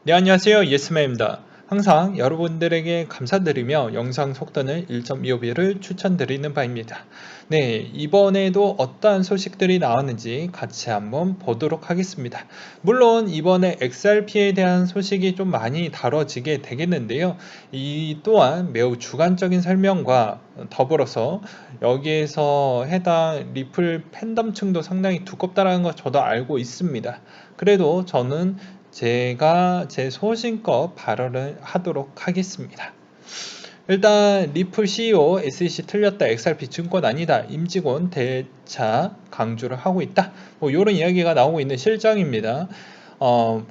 네, 안녕하세요. 예스맨입니다. 항상 여러분들에게 감사드리며 영상 속도는 1.25배를 추천드리는 바입니다. 네, 이번에도 어떠한 소식들이 나왔는지 같이 한번 보도록 하겠습니다. 물론 이번에 XRP에 대한 소식이 좀 많이 다뤄지게 되겠는데요. 이 또한 매우 주관적인 설명과 더불어서 여기에서 해당 리플 팬덤층도 상당히 두껍다는 것 저도 알고 있습니다. 그래도 저는 제가 제 소신껏 발언을 하도록 하겠습니다. 일단 리플 CEO SEC 틀렸다, XRP 증권 아니다, 임직원 대차 강조를 하고 있다, 뭐 이런 이야기가 나오고 있는 실정입니다.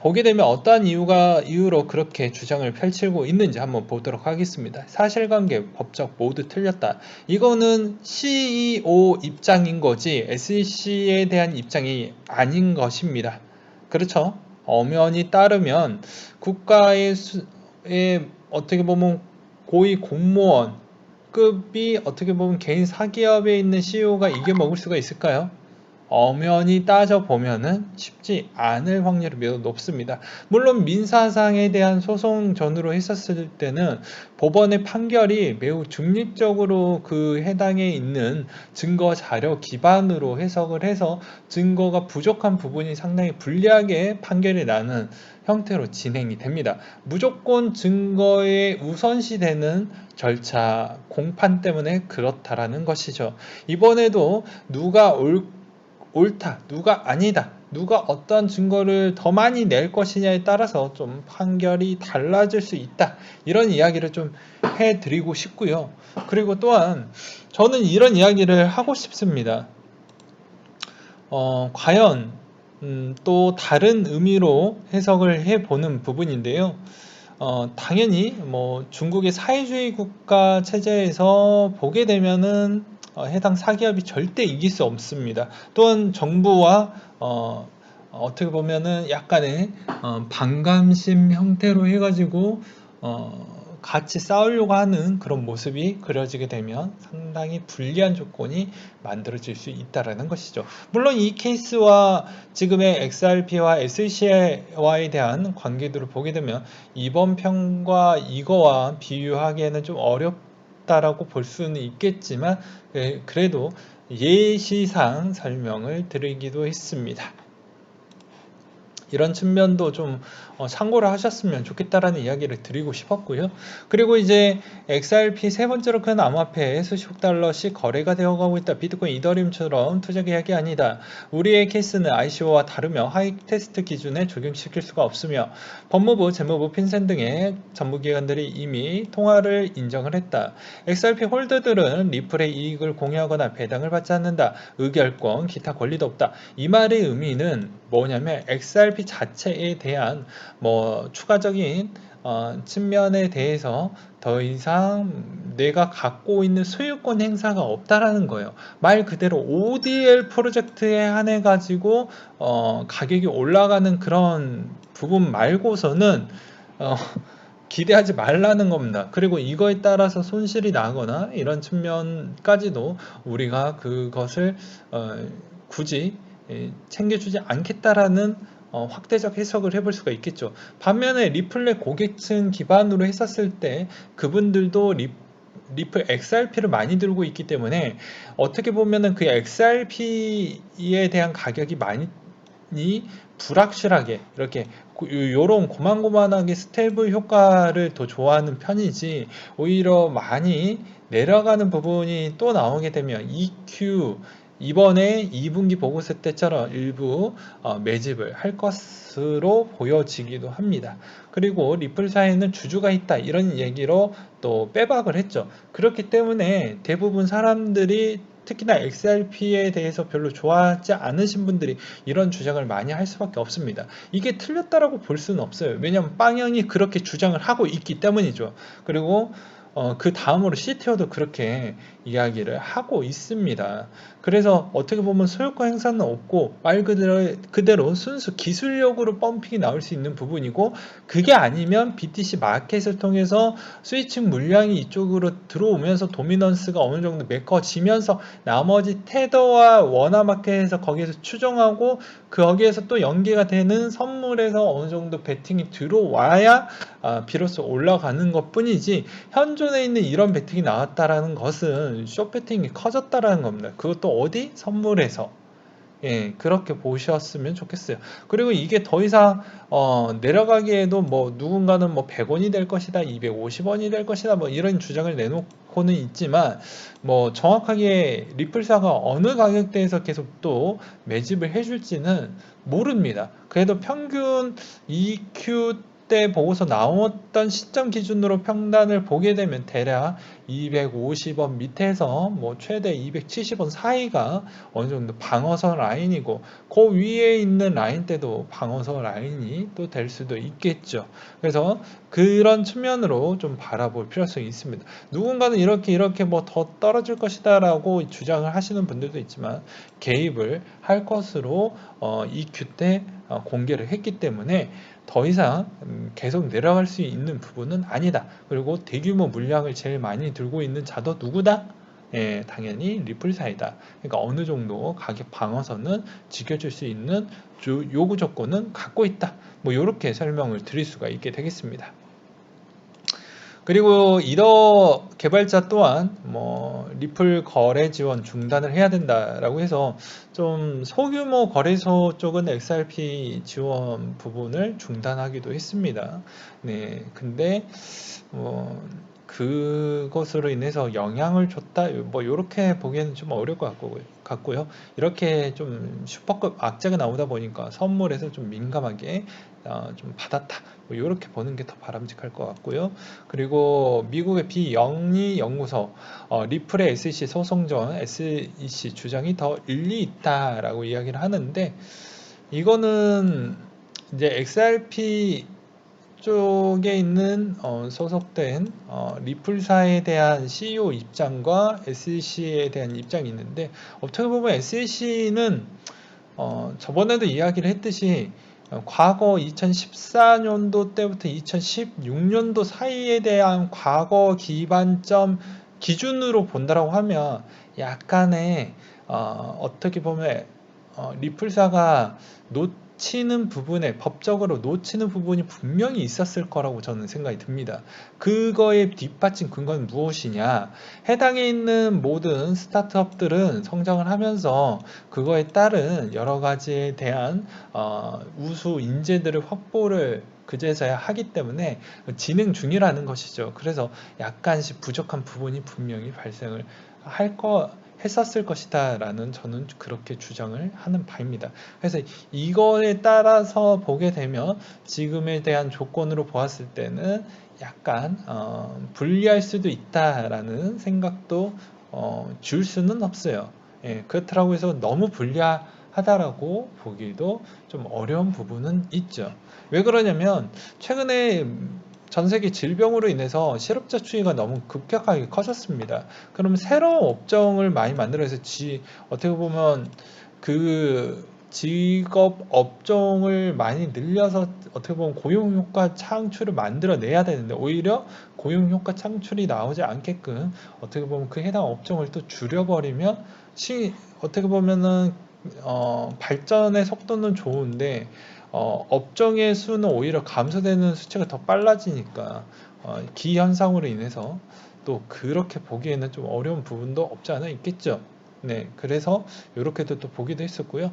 보게 되면 어떠한 이유로 그렇게 주장을 펼치고 있는지 한번 보도록 하겠습니다. 사실관계, 법적 모두 틀렸다. 이거는 CEO 입장인 거지 SEC에 대한 입장이 아닌 것입니다. 그렇죠? 엄연히 따르면 국가의 어떻게 보면 고위 공무원급이 어떻게 보면 개인 사기업에 있는 CEO가 이게 먹을 수가 있을까요? 엄연히 따져보면은 쉽지 않을 확률이 매우 높습니다. 물론 민사상에 대한 소송 전으로 했었을 때는 법원의 판결이 매우 중립적으로 그 해당에 있는 증거 자료 기반으로 해석을 해서 증거가 부족한 부분이 상당히 불리하게 판결이 나는 형태로 진행이 됩니다. 무조건 증거에 우선시되는 절차, 공판 때문에 그렇다라는 것이죠. 이번에도 누가 옳다, 누가 아니다, 누가 어떤 증거를 더 많이 낼 것이냐에 따라서 좀 판결이 달라질 수 있다, 이런 이야기를 좀 해드리고 싶고요. 그리고 또한 저는 이런 이야기를 하고 싶습니다. 과연 또 다른 의미로 해석을 해보는 부분인데요. 당연히 뭐 중국의 사회주의 국가 체제에서 보게 되면은 해당 사기업이 절대 이길 수 없습니다. 또한 정부와 어떻게 보면은 약간의 반감심 형태로 해가지고 같이 싸우려고 하는 그런 모습이 그려지게 되면 상당히 불리한 조건이 만들어질 수 있다는 것이죠. 물론 이 케이스와 지금의 XRP와 SEC와에 대한 관계들을 보게 되면 이번 편과 이거와 비교하기에는 좀 어렵다라고 볼 수는 있겠지만 그래도 예시상 설명을 드리기도 했습니다. 이런 측면도 좀 참고를 하셨으면 좋겠다라는 이야기를 드리고 싶었고요. 그리고 이제 XRP 세 번째로 큰 암호화폐 수십 달러씩 거래가 되어가고 있다. 비트코인, 이더리움처럼 투자 계약이 아니다. 우리의 케이스는 ICO와 다르며 하이 테스트 기준에 적용시킬 수가 없으며 법무부, 재무부, 핀센 등의 정부기관들이 이미 통화를 인정을 했다. XRP 홀더들은 리플의 이익을 공유하거나 배당을 받지 않는다. 의결권, 기타 권리도 없다. 이 말의 의미는 뭐냐면 XRP 자체에 대한 뭐 추가적인 측면에 대해서 더 이상 내가 갖고 있는 소유권 행사가 없다라는 거예요. 말 그대로 ODL 프로젝트에 한해 가지고 가격이 올라가는 그런 부분 말고서는 기대하지 말라는 겁니다. 그리고 이거에 따라서 손실이 나거나 이런 측면까지도 우리가 그것을 굳이 챙겨주지 않겠다라는 확대적 해석을 해볼 수가 있겠죠. 반면에 리플의 고객층 기반으로 했었을 때 그분들도 리플 XRP를 많이 들고 있기 때문에 어떻게 보면은 그 XRP에 대한 가격이 많이 불확실하게 이렇게 요런 고만고만하게 스테이블 효과를 더 좋아하는 편이지, 오히려 많이 내려가는 부분이 또 나오게 되면 EQ 이번에 2분기 보고서 때처럼 일부 매집을 할 것으로 보여지기도 합니다. 그리고 리플사에는 주주가 있다, 이런 얘기로 또 빼박을 했죠. 그렇기 때문에 대부분 사람들이 특히나 XRP에 대해서 별로 좋아하지 않으신 분들이 이런 주장을 많이 할 수밖에 없습니다. 이게 틀렸다라고 볼 수는 없어요. 왜냐하면 빵형이 그렇게 주장을 하고 있기 때문이죠. 그리고 그 다음으로 CTO도 그렇게 이야기를 하고 있습니다. 그래서 어떻게 보면 소유권 행사는 없고 말 그대로 순수 기술력으로 펌핑이 나올 수 있는 부분이고, 그게 아니면 BTC 마켓을 통해서 스위칭 물량이 이쪽으로 들어오면서 도미넌스가 어느 정도 메꿔지면서 나머지 테더와 원화 마켓에서 거기에서 추정하고 거기에서 또 연계가 되는 선물에서 어느 정도 베팅이 들어와야 비로소 올라가는 것 뿐이지, 현존에 있는 이런 베팅이 나왔다라는 것은 숏 베팅이 커졌다라는 겁니다. 그것도 어디? 선물에서. 예, 그렇게 보셨으면 좋겠어요. 그리고 이게 더 이상 내려가기에도 뭐 누군가는 뭐 100원이 될 것이다, 250원이 될 것이다, 뭐 이런 주장을 내놓고는 있지만, 뭐 정확하게 리플사가 어느 가격대에서 계속 또 매집을 해줄지는 모릅니다. 그래도 평균 EQ 때 보고서 나왔던 시점 기준으로 평단을 보게 되면 대략 250원 밑에서 뭐 최대 270원 사이가 어느 정도 방어선 라인이고, 그 위에 있는 라인대도 방어선 라인이 또 될 수도 있겠죠. 그래서 그런 측면으로 좀 바라볼 필요성이 있습니다. 누군가는 이렇게 뭐 더 떨어질 것이다 라고 주장을 하시는 분들도 있지만, 개입을 할 것으로 EQ 때 공개를 했기 때문에 더 이상 계속 내려갈 수 있는 부분은 아니다. 그리고 대규모 물량을 제일 많이 들고 있는 자도 누구다? 예, 당연히 리플사이다. 그러니까 어느 정도 가격 방어선은 지켜줄 수 있는 요구 조건은 갖고 있다. 뭐 이렇게 설명을 드릴 수가 있게 되겠습니다. 그리고 이더 개발자 또한 뭐 리플 거래 지원 중단을 해야 된다라고 해서 좀 소규모 거래소 쪽은 XRP 지원 부분을 중단하기도 했습니다. 네, 근데 뭐 그것으로 인해서 영향을 줬다, 뭐 이렇게 보기에는 좀 어려울 것 같고요. 이렇게 좀 슈퍼급 악재가 나오다 보니까 선물에서 좀 민감하게 좀 받았다, 뭐 이렇게 보는 게 더 바람직할 것 같고요. 그리고 미국의 비영리 연구소 리플의 SEC 소송 전 SEC 주장이 더 일리 있다라고 이야기를 하는데, 이거는 이제 XRP 쪽에 있는 소속된 리플사에 대한 CEO 입장과 SEC에 대한 입장이 있는데, 어떻게 보면 SEC는 저번에도 이야기를 했듯이 과거 2014년도 때부터 2016년도 사이에 대한 과거 기반점 기준으로 본다라고 하면 약간의 어떻게 보면 리플사가 놓치는 부분에, 법적으로 놓치는 부분이 분명히 있었을 거라고 저는 생각이 듭니다. 그거의 뒷받침 근거는 무엇이냐? 해당에 있는 모든 스타트업들은 성장을 하면서 그거에 따른 여러 가지에 대한 우수 인재들을 확보를 그제서야 하기 때문에 진행 중이라는 것이죠. 그래서 약간씩 부족한 부분이 분명히 발생을 했었을 것이다 라는, 저는 그렇게 주장을 하는 바입니다. 그래서 이거에 따라서 보게 되면 지금에 대한 조건으로 보았을 때는 약간 불리할 수도 있다라는 생각도 줄 수는 없어요. 예, 그렇다고 해서 너무 불리하다라고 보기도 좀 어려운 부분은 있죠. 왜 그러냐면 최근에 전 세계 질병으로 인해서 실업자 추이가 너무 급격하게 커졌습니다. 그러면 새로운 업종을 많이 만들어서 어떻게 보면 그 직업 업종을 많이 늘려서 어떻게 보면 고용 효과 창출을 만들어내야 되는데, 오히려 고용 효과 창출이 나오지 않게끔 어떻게 보면 그 해당 업종을 또 줄여버리면 어떻게 보면은 발전의 속도는 좋은데 업종의 수는 오히려 감소되는 수치가 더 빨라지니까 기현상으로 인해서 또 그렇게 보기에는 좀 어려운 부분도 없지 않아 있겠죠. 네, 그래서 이렇게도 또 보기도 했었고요.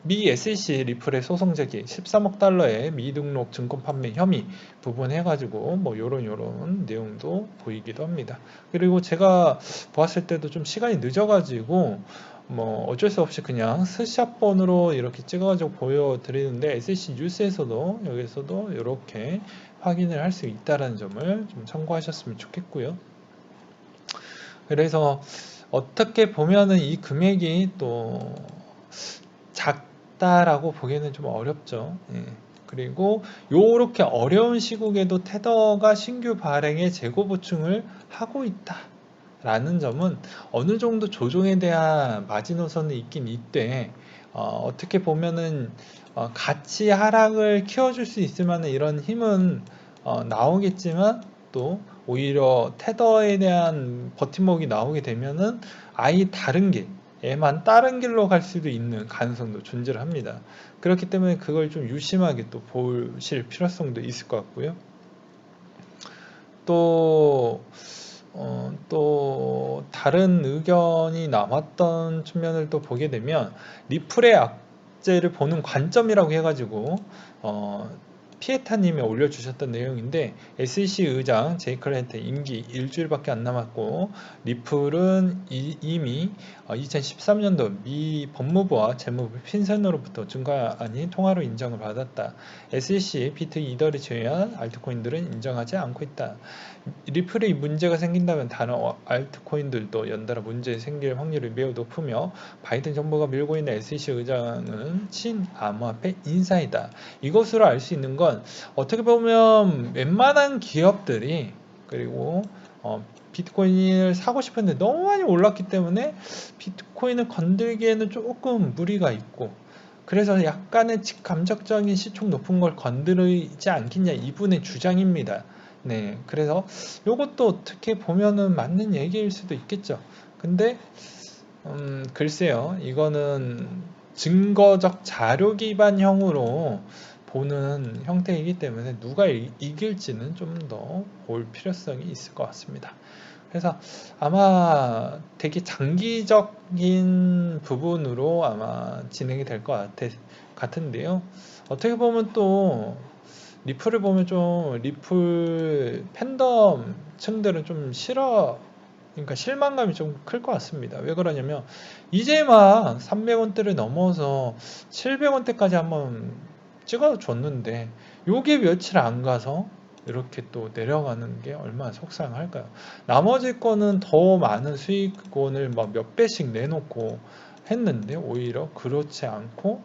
미 SEC 리플의 소송 제기 13억 달러의 미등록 증권 판매 혐의 부분 해가지고 뭐 요런 내용도 보이기도 합니다. 그리고 제가 보았을 때도 좀 시간이 늦어가지고 뭐 어쩔 수 없이 그냥 스샷본으로 이렇게 찍어가지고 보여드리는데, SEC 뉴스에서도 여기서도 이렇게 확인을 할 수 있다는 점을 좀 참고하셨으면 좋겠고요. 그래서 어떻게 보면은 이 금액이 또 작다라고 보기에는 좀 어렵죠. 예. 그리고 요렇게 어려운 시국에도 테더가 신규 발행에 재고 보충을 하고 있다 라는 점은 어느 정도 조정에 대한 마지노선이 있긴 있되, 어떻게 보면은 같이 하락을 키워줄 수 있을 만한 이런 힘은 나오겠지만, 또 오히려 테더에 대한 버팀목이 나오게 되면은 아예 다른 길에만 다른 길로 갈 수도 있는 가능성도 존재를 합니다. 그렇기 때문에 그걸 좀 유심하게 또 보실 필요성도 있을 것 같고요. 또 다른 의견이 남았던 측면을 또 보게 되면, 리플의 악재를 보는 관점이라고 해가지고 피에타님이 올려주셨던 내용인데, SEC 의장 제이크 렌트 임기 일주일밖에 안 남았고, 리플은 이미 2013년도 미 법무부와 재무부 핀센으로부터 증거아닌 통화로 인정을 받았다. SEC, 비트, 이더를 제외한 알트코인들은 인정하지 않고 있다. 리플이 문제가 생긴다면 다른 알트코인들도 연달아 문제 생길 확률이 매우 높으며, 바이든 정부가 밀고 있는 SEC 의장은 친암호화폐 인사이다. 이것으로 알 수 있는 건, 어떻게 보면 웬만한 기업들이, 그리고 비트코인을 사고 싶었는데 너무 많이 올랐기 때문에 비트코인을 건들기에는 조금 무리가 있고, 그래서 약간의 감적적인 시총 높은 걸 건드리지 않겠냐, 이분의 주장입니다. 네, 그래서 이것도 어떻게 보면은 맞는 얘기일 수도 있겠죠. 근데 글쎄요, 이거는 증거적 자료 기반형으로 보는 형태이기 때문에 누가 이길지는 좀 더 볼 필요성이 있을 것 같습니다. 그래서 아마 되게 장기적인 부분으로 아마 진행이 될 것 같은데요. 어떻게 보면 또 리플을 보면 좀 리플 팬덤 층들은 좀 그러니까 실망감이 좀 클 것 같습니다. 왜 그러냐면 이제 막 300원대를 넘어서 700원대까지 한번 찍어줬는데, 요게 며칠 안 가서 이렇게 또 내려가는 게 얼마나 속상할까요? 나머지 거는 더 많은 수익권을 막 몇 배씩 내놓고 했는데, 오히려 그렇지 않고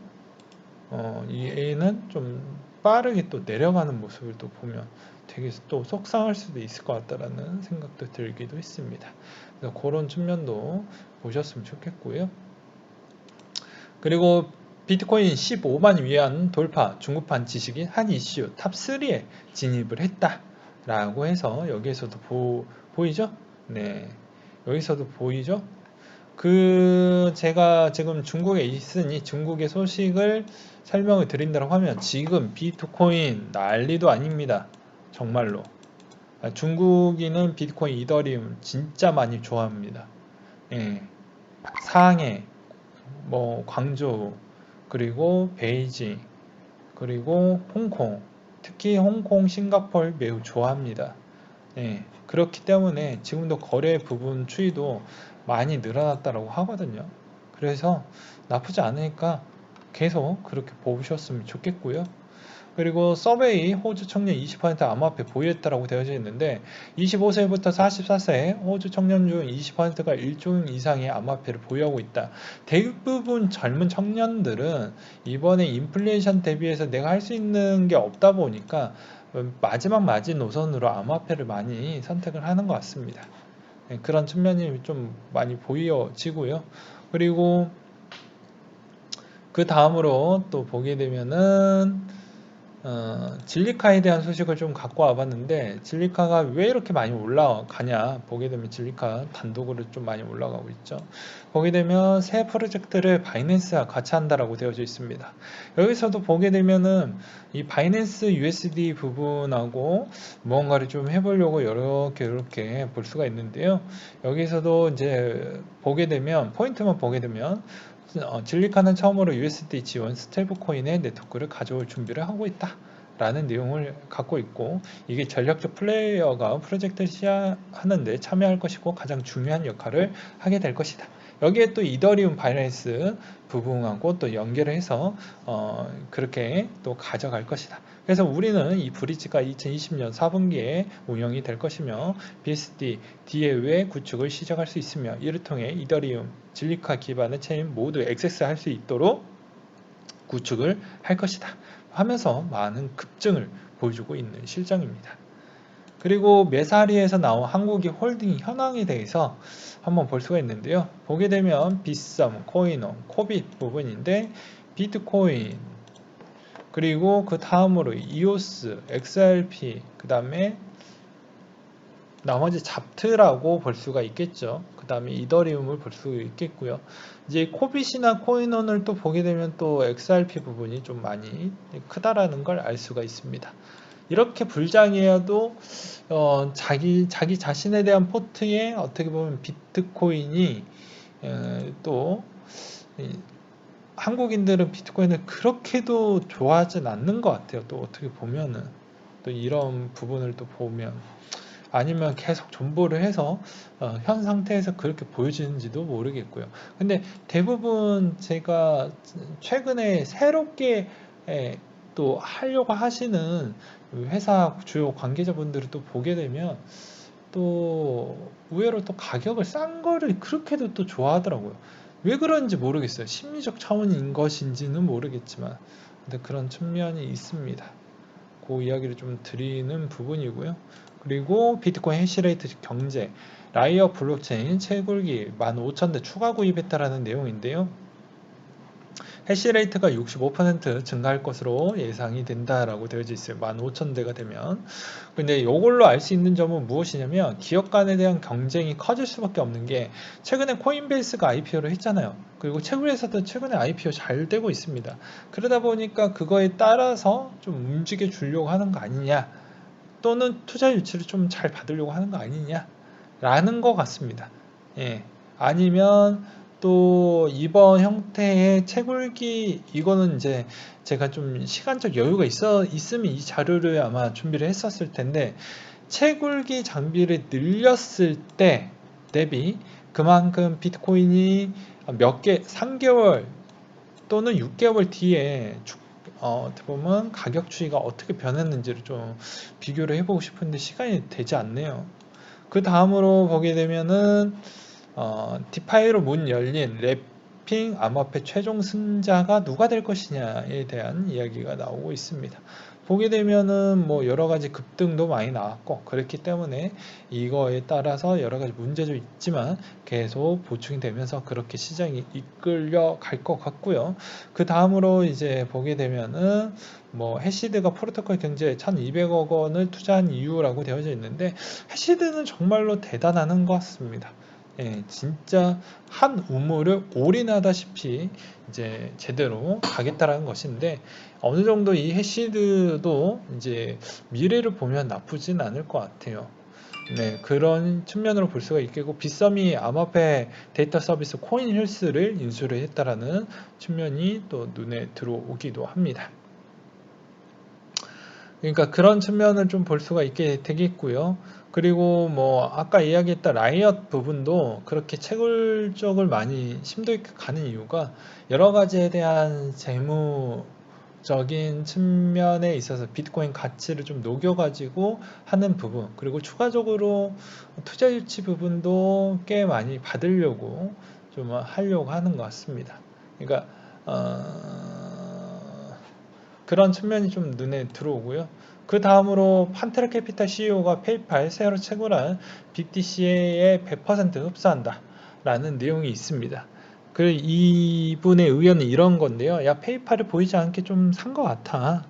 이 A는 좀 빠르게 또 내려가는 모습을 또 보면 되게 또 속상할 수도 있을 것 같다라는 생각도 들기도 했습니다. 그래서 그런 측면도 보셨으면 좋겠고요. 그리고 비트코인 15만 위안 돌파 중급판 지식인 한 이슈 탑3에 진입을 했다라고 해서, 여기에서도 보이죠? 네, 여기서도 보이죠? 제가 지금 중국에 있으니 중국의 소식을 설명을 드린다고 하면, 지금 비트코인 난리도 아닙니다. 정말로. 중국인은 비트코인, 이더리움 진짜 많이 좋아합니다. 예. 상해, 광저우, 그리고 베이징, 그리고 홍콩, 특히 홍콩, 싱가포르 매우 좋아합니다. 예. 그렇기 때문에 지금도 거래 부분 추이도 많이 늘어났다고 하거든요. 그래서 나쁘지 않으니까 계속 그렇게 보셨으면 좋겠고요. 그리고 서베이 호주 청년 20% 암호화폐 보유했다라고 되어져 있는데, 25세부터 44세 호주 청년 중 20%가 일종 이상의 암호화폐를 보유하고 있다. 대부분 젊은 청년들은 이번에 인플레이션 대비해서 내가 할 수 있는 게 없다 보니까 마지막 마지노선으로 암호화폐를 많이 선택을 하는 것 같습니다. 그런 측면이 좀 많이 보여지고요. 그리고 그 다음으로 또 보게 되면은 진리카에 대한 소식을 좀 갖고 와봤는데, 진리카가 왜 이렇게 많이 올라가냐 보게 되면, 진리카 단독으로 좀 많이 올라가고 있죠. 보게 되면 새 프로젝트를 바이낸스와 같이 한다라고 되어져 있습니다. 여기서도 보게 되면은 이 바이낸스 USD 부분하고 무언가를 좀 해보려고 이렇게 볼 수가 있는데요. 여기서도 이제 보게 되면 포인트만 보게 되면, 진리카는 처음으로 USD 지원 스테이블 코인의 네트워크를 가져올 준비를 하고 있다 라는 내용을 갖고 있고, 이게 전략적 플레이어가 프로젝트를 시작하는데 참여할 것이고 가장 중요한 역할을 하게 될 것이다. 여기에 또 이더리움 바이낸스 부분하고 또 연결을 해서 그렇게 또 가져갈 것이다. 그래서 우리는 이 브릿지가 2020년 4분기에 운영이 될 것이며, BSD, DAO의 구축을 시작할 수 있으며, 이를 통해 이더리움, 진리카 기반의 체인 모두 액세스할 수 있도록 구축을 할 것이다. 하면서 많은 급증을 보여주고 있는 실정입니다. 그리고 메사리에서 나온 한국이 홀딩 현황에 대해서 한번 볼 수가 있는데요. 보게 되면 빗썸, 코인원, 코빗 부분인데 비트코인, 그리고 그 다음으로 이오스, XRP, 그 다음에 나머지 잡트라고 볼 수가 있겠죠. 그 다음에 이더리움을 볼 수 있겠고요. 이제 코빗이나 코인원을 또 보게 되면 또 XRP 부분이 좀 많이 크다라는 걸 알 수가 있습니다. 이렇게 불장이어도 자기 자신에 대한 포트에 어떻게 보면 비트코인이 또 한국인들은 비트코인을 그렇게도 좋아하진 않는 것 같아요. 또 어떻게 보면은 또 이런 부분을 또 보면 아니면 계속 존버를 해서 현 상태에서 그렇게 보여지는지도 모르겠고요. 근데 대부분 제가 최근에 새롭게 또 하려고 하시는 회사 주요 관계자분들을 또 보게 되면 또 의외로 또 가격을 싼 거를 그렇게도 또 좋아하더라고요. 왜 그런지 모르겠어요. 심리적 차원인 것인지는 모르겠지만 근데 그런 측면이 있습니다. 그 이야기를 좀 드리는 부분이고요. 그리고 비트코인 해시레이트 경제, 라이어 블록체인 채굴기 15,000대 추가 구입했다라는 내용인데요. 해시레이트가 65% 증가할 것으로 예상이 된다라고 되어져 있어요. 15,000대가 되면. 근데 이걸로 알 수 있는 점은 무엇이냐면 기업 간에 대한 경쟁이 커질 수밖에 없는 게 최근에 코인베이스가 IPO를 했잖아요. 그리고 채굴에서도 최근에 IPO 잘 되고 있습니다. 그러다 보니까 그거에 따라서 좀 움직여 주려고 하는 거 아니냐, 또는 투자 유치를 좀 잘 받으려고 하는 거 아니냐 라는 것 같습니다. 예. 아니면 또 이번 형태의 채굴기, 이거는 이제 제가 좀 시간적 여유가 있으면 이 자료를 아마 준비를 했었을 텐데, 채굴기 장비를 늘렸을 때 대비 그만큼 비트코인이 몇 개, 3개월 또는 6개월 뒤에 어떻게 보면 가격 추이가 어떻게 변했는지를 좀 비교를 해보고 싶은데 시간이 되지 않네요. 그 다음으로 보게 되면은 디파이로 문 열린 랩핑 암호화폐 최종 승자가 누가 될 것이냐에 대한 이야기가 나오고 있습니다. 보게 되면은 뭐 여러 가지 급등도 많이 나왔고 그렇기 때문에 이거에 따라서 여러 가지 문제도 있지만 계속 보충이 되면서 그렇게 시장이 이끌려 갈 것 같고요. 그 다음으로 이제 보게 되면은 뭐 해시드가 프로토콜 경제에 1200억 원을 투자한 이유라고 되어져 있는데, 해시드는 정말로 대단한 것 같습니다. 예, 진짜 한 우물을 올인하다시피 이제 제대로 가겠다라는 것인데, 어느 정도 이 해시드도 이제 미래를 보면 나쁘진 않을 것 같아요. 네, 그런 측면으로 볼 수가 있겠고, 빗썸이 암호화폐 데이터 서비스 코인 힐스를 인수를 했다라는 측면이 또 눈에 들어오기도 합니다. 그러니까 그런 측면을 좀 볼 수가 있게 되겠고요. 그리고 뭐 아까 이야기했던 라이엇 부분도 그렇게 채굴적을 많이 심도 있게 가는 이유가 여러 가지에 대한 재무적인 측면에 있어서 비트코인 가치를 좀 녹여가지고 하는 부분, 그리고 추가적으로 투자 유치 부분도 꽤 많이 받으려고 좀 하려고 하는 것 같습니다. 그러니까 그런 측면이 좀 눈에 들어오고요. 그 다음으로 판테라 캐피탈 CEO가 페이팔 새로 채굴한 BTC의 100% 흡수한다 라는 내용이 있습니다. 이분의 의견은 이런 건데요. 야, 페이팔을 보이지 않게 좀 산 것 같아.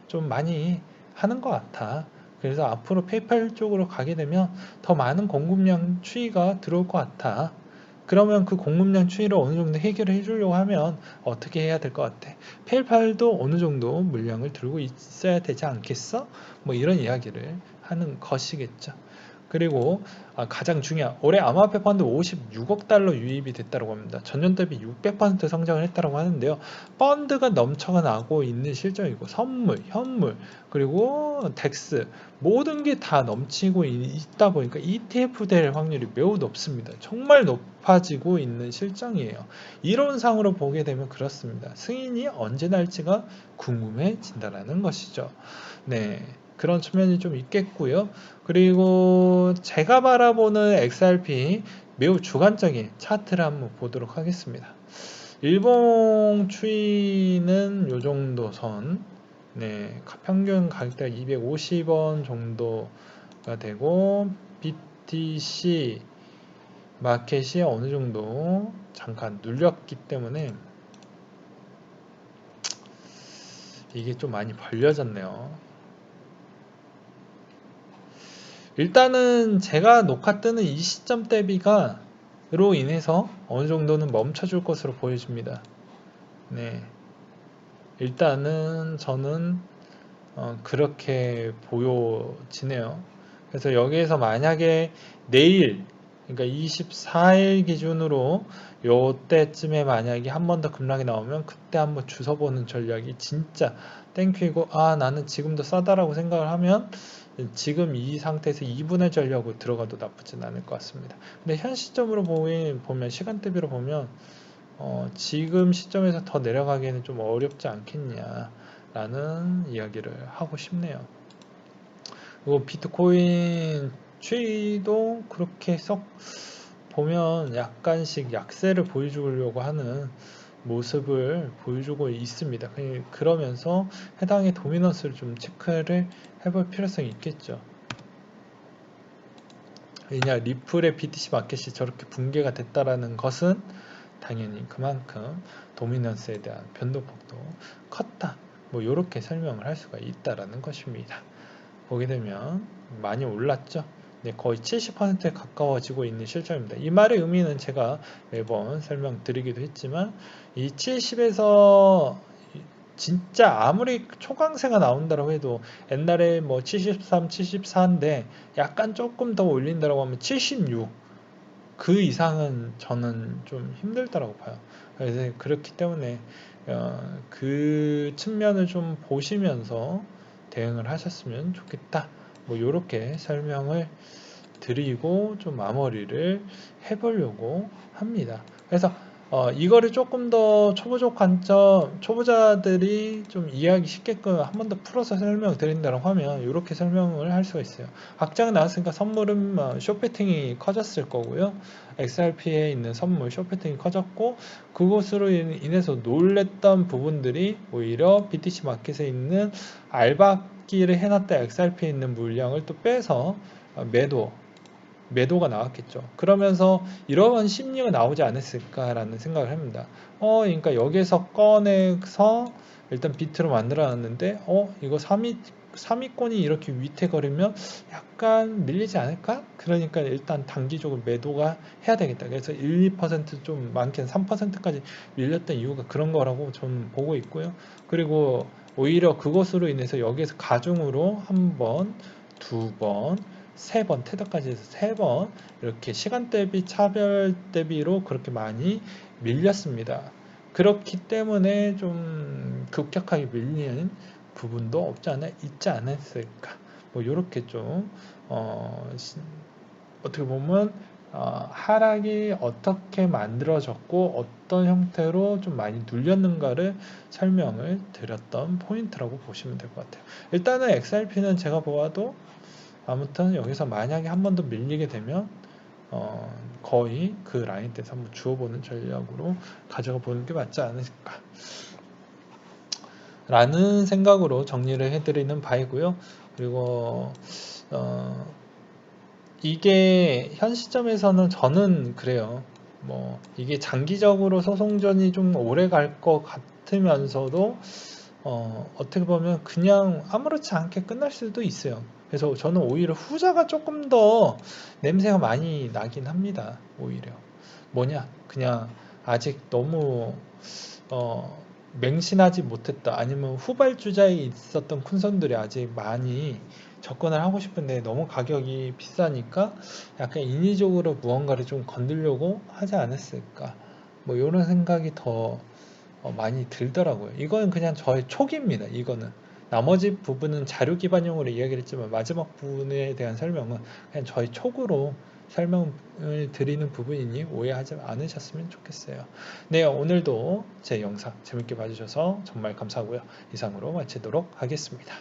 좀 많이 하는 것 같아. 그래서 앞으로 페이팔 쪽으로 가게 되면 더 많은 공급량 추이가 들어올 것 같아. 그러면 그 공급량 추이를 어느 정도 해결을 해주려고 하면 어떻게 해야 될 것 같아? 페이팔도 어느 정도 물량을 들고 있어야 되지 않겠어? 뭐 이런 이야기를 하는 것이겠죠. 그리고 가장 중요한, 올해 암호화폐 펀드 56억 달러 유입이 됐다고 합니다. 전년 대비 600% 성장을 했다고 하는데요. 펀드가 넘쳐가 나고 있는 실정이고, 선물, 현물, 그리고 덱스, 모든 게 다 넘치고 있다 보니까 ETF 될 확률이 매우 높습니다. 정말 높아지고 있는 실정이에요. 이론상으로 보게 되면 그렇습니다. 승인이 언제 날지가 궁금해진다는 것이죠. 네. 그런 측면이 좀 있겠고요. 그리고 제가 바라보는 XRP 매우 주관적인 차트를 한번 보도록 하겠습니다. 일봉 추이는 요 정도 선, 네, 평균 가격대가 250원 정도가 되고 BTC 마켓이 어느 정도 잠깐 눌렸기 때문에 이게 좀 많이 벌려졌네요. 일단은 제가 녹화 뜨는 이 시점 대비가 로 인해서 어느 정도는 멈춰줄 것으로 보여집니다. 네, 일단은 저는 그렇게 보여지네요. 그래서 여기에서 만약에 내일, 그러니까 24일 기준으로 요때쯤에 만약에 한 번 더 급락이 나오면 그때 한번 주워보는 전략이 진짜 땡큐이고, 아 나는 지금도 싸다라고 생각을 하면 지금 이 상태에서 2분의 전략으로 들어가도 나쁘진 않을 것 같습니다. 근데 현 시점으로 보면 시간대비로 보면 지금 시점에서 더 내려가기에는 좀 어렵지 않겠냐라는 이야기를 하고 싶네요. 그리고 비트코인 추이도 그렇게 썩 보면 약간씩 약세를 보여주려고 하는 모습을 보여주고 있습니다. 그러면서 해당의 도미넌스를 좀 체크를 해볼 필요성이 있겠죠. 왜냐, 리플의 BTC 마켓이 저렇게 붕괴가 됐다라는 것은 당연히 그만큼 도미넌스에 대한 변동폭도 컸다. 뭐 이렇게 설명을 할 수가 있다라는 것입니다. 보게 되면 많이 올랐죠. 네, 거의 70%에 가까워지고 있는 실적입니다. 이 말의 의미는 제가 매번 설명드리기도 했지만 이 70에서 진짜 아무리 초강세가 나온다고 해도 옛날에 뭐 73, 74인데 약간 조금 더 올린다고 하면 76, 그 이상은 저는 좀 힘들다고 봐요. 그래서 그렇기 때문에 그 측면을 좀 보시면서 대응을 하셨으면 좋겠다. 뭐 이렇게 설명을 드리고 좀 마무리를 해보려고 합니다. 그래서 이거를 조금 더 초보적 관점, 초보자들이 좀 이해하기 쉽게끔 한 번 더 풀어서 설명을 드린다고 하면 이렇게 설명을 할 수가 있어요. 확장이 나왔으니까 선물은 숏배팅이 커졌을 거고요. XRP에 있는 선물 숏배팅이 커졌고 그것으로 인해서 놀랬던 부분들이 오히려 BTC 마켓에 있는 알박기를 해놨다 XRP에 있는 물량을 또 빼서 매도가 나왔겠죠. 그러면서 이런 심리가 나오지 않았을까라는 생각을 합니다. 그러니까 여기에서 꺼내서 일단 비트로 만들어놨는데, 이거 3위권이 이렇게 위태거리면 약간 밀리지 않을까? 그러니까 일단 단기적으로 매도가 해야 되겠다. 그래서 1, 2%좀 많게는 3%까지 밀렸던 이유가 그런 거라고 저는 보고 있고요. 그리고 오히려 그것으로 인해서 여기에서 가중으로 한 번, 두 번, 세 번, 테더까지 해서 세 번 이렇게 시간 대비 차별 대비로 그렇게 많이 밀렸습니다. 그렇기 때문에 좀 급격하게 밀리는 부분도 없지 않아 있지 않았을까. 뭐 이렇게 좀 어떻게 보면 하락이 어떻게 만들어졌고 어떤 형태로 좀 많이 눌렸는가를 설명을 드렸던 포인트라고 보시면 될 것 같아요. 일단은 XRP는 제가 보아도 아무튼 여기서 만약에 한 번 더 밀리게 되면 거의 그 라인대에서 한번 주워보는 전략으로 가져가 보는 게 맞지 않을까 라는 생각으로 정리를 해드리는 바이고요. 그리고 이게 현 시점에서는 저는 그래요. 뭐 이게 장기적으로 소송전이 좀 오래 갈 것 같으면서도 어떻게 보면 그냥 아무렇지 않게 끝날 수도 있어요. 그래서 저는 오히려 후자가 조금 더 냄새가 많이 나긴 합니다. 오히려 뭐냐, 그냥 아직 너무 맹신하지 못했다, 아니면 후발주자에 있었던 큰손들이 아직 많이 접근을 하고 싶은데 너무 가격이 비싸니까 약간 인위적으로 무언가를 좀 건들려고 하지 않았을까, 뭐 이런 생각이 더 많이 들더라고요. 이거는 그냥 저의 촉입니다. 이거는 나머지 부분은 자료 기반용으로 이야기를 했지만 마지막 부분에 대한 설명은 그냥 저의 촉으로 설명을 드리는 부분이니 오해하지 않으셨으면 좋겠어요. 네, 오늘도 제 영상 재밌게 봐주셔서 정말 감사하고요. 이상으로 마치도록 하겠습니다.